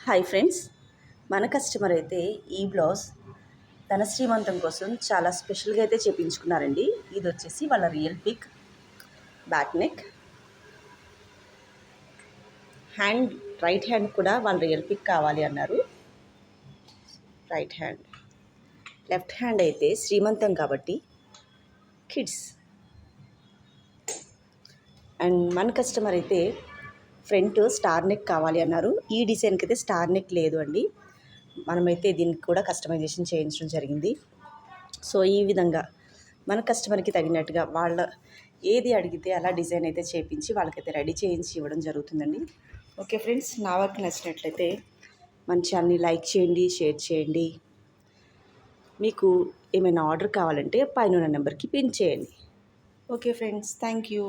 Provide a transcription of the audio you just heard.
Hi friends, మన customer అయితే ఈ బ్లౌజ్ తన శ్రీమంతం కోసం చాలా స్పెషల్గా అయితే చేపించుకున్నారండి. ఇది వచ్చేసి వాళ్ళ real pick back neck hand, right hand కూడా వాళ్ళ రియల్ పిక్ కావాలి అన్నారు. రైట్ హ్యాండ్, లెఫ్ట్ హ్యాండ్ అయితే శ్రీమంతం కాబట్టి కిడ్స్. అండ్ మన కస్టమర్ అయితే ఫ్రంట్ స్టార్ నెక్ కావాలి అన్నారు. ఈ డిజైన్కి అయితే స్టార్ నెక్ లేదు అండి. మనమైతే దీనికి కూడా కస్టమైజేషన్ చేయించడం జరిగింది. సో ఈ విధంగా మన కస్టమర్కి తగినట్టుగా వాళ్ళ ఏది అడిగితే అలా డిజైన్ అయితే చేయించి వాళ్ళకైతే రెడీ చేయించి ఇవ్వడం జరుగుతుందండి. ఓకే ఫ్రెండ్స్, నా వర్క్ నచ్చినట్లయితే మన ఛానల్ని లైక్ చేయండి, షేర్ చేయండి. మీకు ఏమైనా ఆర్డర్ కావాలంటే పైన నెంబర్కి పిన్ చేయండి. Okay friends, thank you.